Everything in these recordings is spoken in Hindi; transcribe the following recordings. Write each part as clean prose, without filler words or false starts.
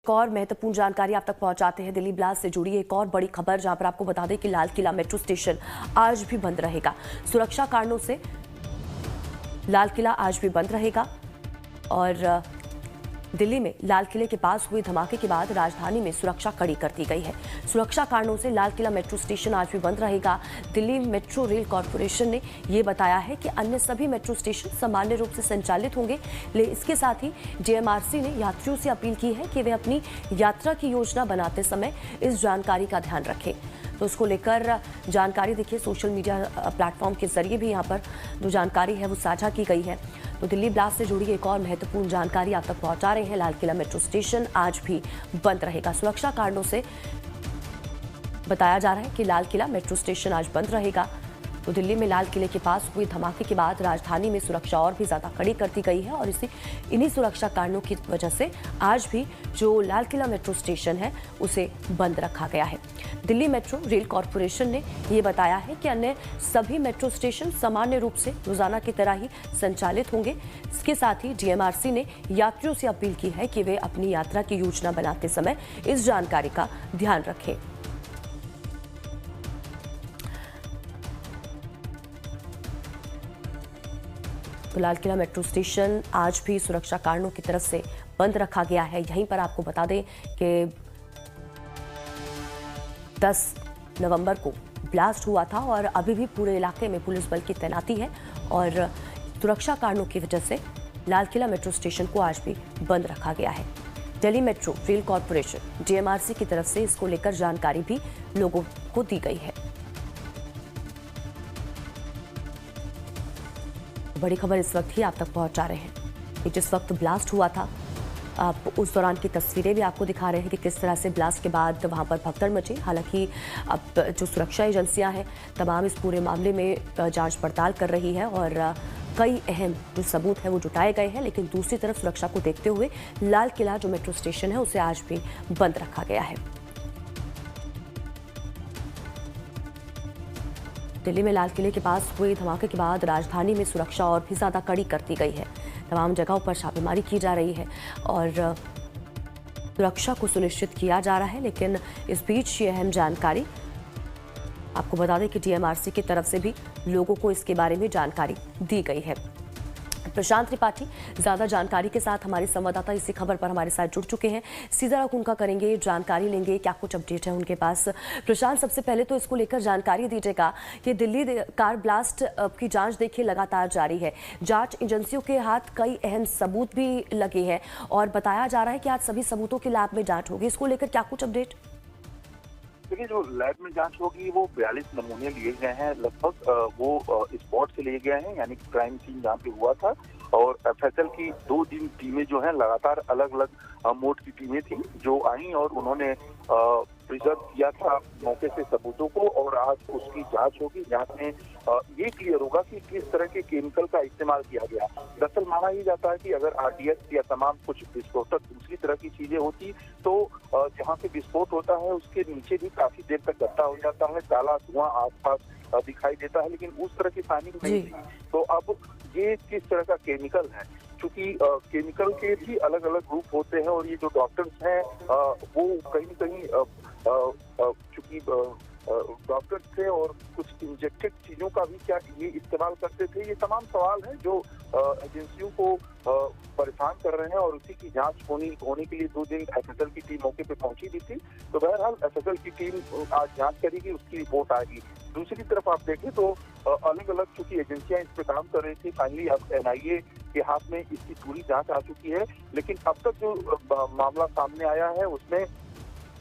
एक और महत्वपूर्ण जानकारी आप तक पहुंचाते हैं। दिल्ली ब्लास्ट से जुड़ी एक और बड़ी खबर, जहां पर आपको बता दें कि लाल किला मेट्रो स्टेशन आज भी बंद रहेगा। सुरक्षा कारणों से लाल किला आज भी बंद रहेगा और दिल्ली में लाल किले के पास हुए धमाके के बाद राजधानी में सुरक्षा कड़ी कर दी गई है। सुरक्षा कारणों से लाल किला मेट्रो स्टेशन आज भी बंद रहेगा। दिल्ली मेट्रो रेल कॉरपोरेशन ने ये बताया है कि अन्य सभी मेट्रो स्टेशन सामान्य रूप से संचालित होंगे। इसके साथ ही डीएमआरसी ने यात्रियों से अपील की है कि वे अपनी यात्रा की योजना बनाते समय इस जानकारी का ध्यान रखें। तो उसको लेकर जानकारी देखिए, सोशल मीडिया प्लेटफॉर्म के जरिए भी यहाँ पर जो जानकारी है वो साझा की गई है। तो दिल्ली ब्लास्ट से जुड़ी एक और महत्वपूर्ण जानकारी आप तक पहुंचा रहे हैं। लाल किला मेट्रो स्टेशन आज भी बंद रहेगा। सुरक्षा कारणों से बताया जा रहा है कि लाल किला मेट्रो स्टेशन आज बंद रहेगा। तो दिल्ली में लाल किले के पास हुए धमाके के बाद राजधानी में सुरक्षा और भी ज्यादा कड़ी कर दी गई है और इन्हीं सुरक्षा कारणों की वजह से आज भी जो लाल किला मेट्रो स्टेशन है उसे बंद रखा गया है। दिल्ली मेट्रो रेल कॉरपोरेशन ने ये बताया है कि अन्य सभी मेट्रो स्टेशन सामान्य रूप से रोजाना की तरह ही संचालित होंगे। इसके साथ ही डीएमआरसी ने यात्रियों से अपील की है कि वे अपनी यात्रा की योजना बनाते समय इस जानकारी का ध्यान रखें। तो लाल किला मेट्रो स्टेशन आज भी सुरक्षा कारणों की तरफ से बंद रखा गया है। यहीं पर आपको बता दें कि 10 नवंबर को ब्लास्ट हुआ था और अभी भी पूरे इलाके में पुलिस बल की तैनाती है और सुरक्षा कारणों की वजह से लाल किला मेट्रो स्टेशन को आज भी बंद रखा गया है। Delhi metro rail corporation DMRC की तरफ से इसको लेकर जानकारी भी लोगों को दी गई है। बड़ी खबर इस वक्त ही आप तक पहुंचा रहे हैं कि जिस वक्त ब्लास्ट हुआ था आप उस दौरान की तस्वीरें भी आपको दिखा रहे हैं कि किस तरह से ब्लास्ट के बाद वहां पर भगदड़ मची। हालांकि अब जो सुरक्षा एजेंसियां हैं तमाम इस पूरे मामले में जांच पड़ताल कर रही है और कई अहम जो सबूत हैं वो जुटाए गए हैं, लेकिन दूसरी तरफ सुरक्षा को देखते हुए लाल किला जो मेट्रो स्टेशन है उसे आज भी बंद रखा गया है। दिल्ली में लाल किले के पास हुए धमाके के बाद राजधानी में सुरक्षा और भी ज्यादा कड़ी कर दी गई है। तमाम जगहों पर छापेमारी की जा रही है और सुरक्षा को सुनिश्चित किया जा रहा है। लेकिन इस बीच ये अहम जानकारी आपको बता दें कि डीएमआरसी की तरफ से भी लोगों को इसके बारे में जानकारी दी गई है। प्रशांत त्रिपाठी ज्यादा जानकारी के साथ हमारे संवाददाता इसी खबर पर हमारे साथ जुड़ चुके हैं। सीधा रुख उनका करेंगे, जानकारी लेंगे क्या कुछ अपडेट है उनके पास। प्रशांत, सबसे पहले तो इसको लेकर जानकारी दीजिएगा कि दिल्ली कार ब्लास्ट की जांच देखिए लगातार जारी है। जांच एजेंसियों के हाथ कई अहम सबूत भी लगे हैं और बताया जा रहा है कि आज सभी सबूतों की लैब में जांच होगी। इसको लेकर क्या कुछ अपडेट? देखिए, जो लैब में जांच होगी वो 42 नमूने लिए गए हैं लगभग। वो स्पॉट से लिए गए हैं, यानी कि क्राइम सीन जहाँ पे हुआ था। और एफएसएल की 2 दिन टीमें जो हैं लगातार अलग अलग मोड की टीमें थी जो आई और उन्होंने प्रिजर्व किया था मौके से सबूतों को और आज उसकी जांच होगी। जांच में ये क्लियर होगा कि किस तरह के केमिकल का इस्तेमाल किया गया। दरअसल माना ही जाता है कि अगर आरडीएक्स या तमाम कुछ विस्फोटक दूसरी तरह की चीजें होती तो जहाँ पे विस्फोट होता है उसके नीचे भी काफी देर तक गड्ढा हो जाता है, काला धुआं आसपास दिखाई देता है, लेकिन उस तरह की फाइंडिंग नहीं थी। तो अब ये किस तरह का केमिकल है, क्योंकि केमिकल के भी अलग अलग रूप होते हैं और ये जो डॉक्टर्स हैं वो कहीं न कहीं चूंकि डॉक्टर्स थे और कुछ इंजेक्टेड चीजों का भी क्या ये इस्तेमाल करते थे, ये तमाम सवाल हैं जो एजेंसियों को परेशान कर रहे हैं और उसी की जांच होने के लिए 2 दिन एफएसएल की टीम मौके पे पहुंची भी थी। तो बहरहाल एफएसएल की टीम आज जांच करेगी, उसकी रिपोर्ट आएगी। दूसरी तरफ आप देखें तो अलग अलग चूंकि एजेंसियां इस पे काम कर रही थी, फाइनली अब एनआईए के हाथ में इसकी पूरी जांच आ चुकी है। लेकिन अब तक जो मामला सामने आया है उसमें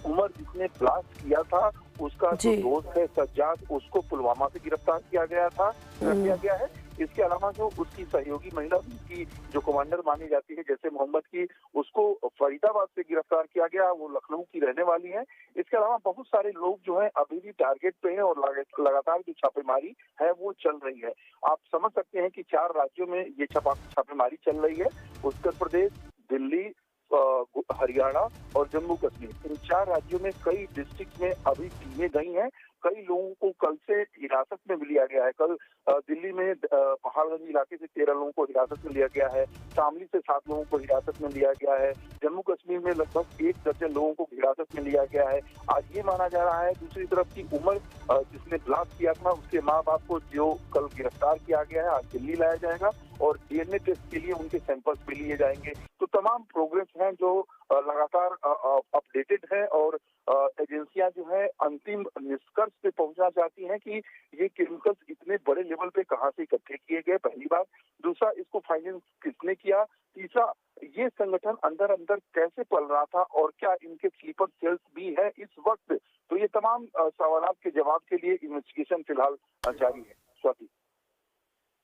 उमर जिसने ब्लास्ट किया था उसका जो दोस्त है सज्जाद, उसको पुलवामा से गिरफ्तार किया गया है। इसके अलावा जो उसकी सहयोगी महिला की जो कमांडर मानी जाती है जैसे मोहम्मद की, उसको फरीदाबाद से गिरफ्तार किया गया, वो लखनऊ की रहने वाली है। इसके अलावा बहुत सारे लोग जो हैं अभी भी टारगेट पे हैं और लगातार जो छापेमारी है वो चल रही है। आप समझ सकते हैं कि 4 राज्यों में ये छापेमारी चल रही है। उत्तर प्रदेश, दिल्ली, हरियाणा और जम्मू कश्मीर, इन 4 राज्यों में कई डिस्ट्रिक्ट में अभी टीमें गई हैं कई लोगों को कल से हिरासत में लिया गया है। कल दिल्ली में पहाड़गंज इलाके से 13 लोगों को हिरासत में लिया गया है, शामली से 7 लोगों को हिरासत में लिया गया है, जम्मू कश्मीर में लगभग 1 दर्जन लोगों को हिरासत में लिया गया है। आज ये माना जा रहा है दूसरी तरफ की उमर जिसने ब्लास्ट किया था उसके माँ बाप को जो कल गिरफ्तार किया गया है आज दिल्ली लाया जाएगा और डीएनए टेस्ट के लिए उनके सैंपल्स भी लिए जाएंगे। तो तमाम प्रोग्रेस हैं जो लगातार अपडेटेड है और एजेंसियां जो है अंतिम निष्कर्ष पे पहुंचना चाहती हैं कि ये केमिकल्स इतने बड़े लेवल पे कहां से इकट्ठे किए गए, पहली बात। दूसरा, इसको फाइनेंस किसने किया। तीसरा, ये संगठन अंदर अंदर कैसे पल रहा था और क्या इनके स्लीपर सेल्स भी है इस वक्त। तो ये तमाम सवालों के जवाब के लिए इन्वेस्टिगेशन फिलहाल जारी है। स्वाति।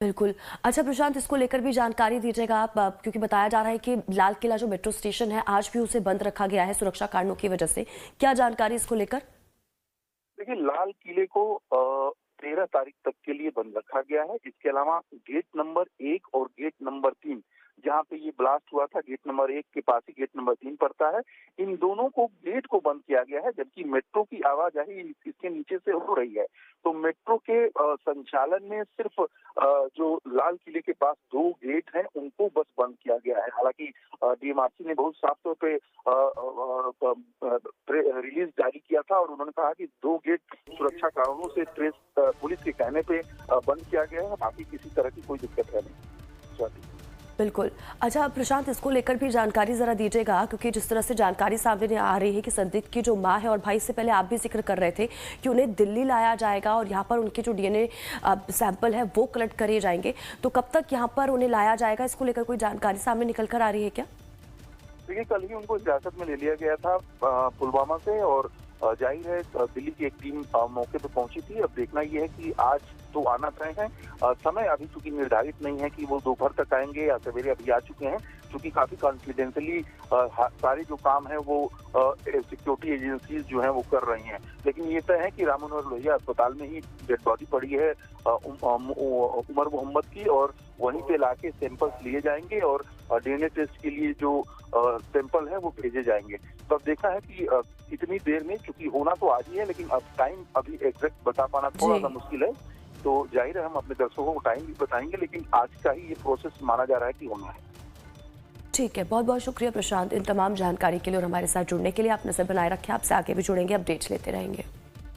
बिल्कुल। अच्छा प्रशांत, इसको लेकर भी जानकारी दीजिएगा आप, क्योंकि बताया जा रहा है कि लाल किला जो मेट्रो स्टेशन है आज भी उसे बंद रखा गया है सुरक्षा कारणों की वजह से। क्या जानकारी इसको लेकर? देखिए, लाल किले को 13 तारीख तक के लिए बंद रखा गया है। इसके अलावा गेट नंबर 1 और गेट नंबर 3 जहाँ पे ये ब्लास्ट हुआ था, गेट नंबर 1 के पास ही गेट नंबर 3 पड़ता है, इन दोनों को गेट को बंद किया गया है, जबकि मेट्रो की आवाजाही इसके नीचे से हो रही है। तो मेट्रो के संचालन में सिर्फ जो लाल किले के पास 2 गेट हैं उनको बस बंद किया गया है। हालांकि डीएमआरसी ने बहुत साफ तौर पे रिलीज जारी किया था और उन्होंने कहा कि 2 गेट सुरक्षा कारणों से पुलिस के कहने पे बंद किया गया है, बाकी किसी तरह की कोई दिक्कत है नहीं। बिल्कुल। अच्छा प्रशांत, इसको लेकर भी जानकारी जरा दीजिएगा, क्योंकि जिस तरह से जानकारी सामने आ रही है कि संदिग्ध की जो मां है और भाई, से पहले आप भी जिक्र कर रहे थे कि उन्हें दिल्ली लाया जाएगा और यहाँ पर उनके जो डीएनए सैंपल है वो कलेक्ट करे जाएंगे, तो कब तक यहाँ पर उन्हें लाया जाएगा, इसको लेकर कोई जानकारी सामने निकल कर आ रही है क्या? देखिए, कल ही उनको हिरासत में ले लिया गया था पुलवामा से और जाहिर है दिल्ली की एक टीम मौके पर पहुंची थी। अब देखना यह है कि आज तो आना तय है, समय अभी चूंकि निर्धारित नहीं है कि वो दोपहर तक आएंगे या सवेरे अभी आ चुके हैं, क्योंकि काफी कॉन्फिडेंशियली सारे जो काम है वो सिक्योरिटी एजेंसीज जो है वो कर रही हैं। लेकिन ये तय है कि राम मनोहर लोहिया अस्पताल में ही डेड बॉडी पड़ी है उमर मोहम्मद की, और वहीं पे लाके सैंपल्स लिए जाएंगे और डीएनए टेस्ट के लिए जो सैंपल है वो भेजे जाएंगे। तो अब देखना है कि कितनी देर में, क्योंकि होना तो आज ही है लेकिन अब टाइम अभी एग्जैक्ट बता पाना थोड़ा सा मुश्किल है, तो जाहिर है हम अपने दर्शकों को टाइम भी बताएंगे, लेकिन आज का ही ये प्रोसेस माना जा रहा है कि होना है। ठीक है, बहुत बहुत शुक्रिया प्रशांत इन तमाम जानकारी के लिए और हमारे साथ जुड़ने के लिए। आप नजर बनाए रखें, आपसे आगे भी जुड़ेंगे, अपडेट्स लेते रहेंगे।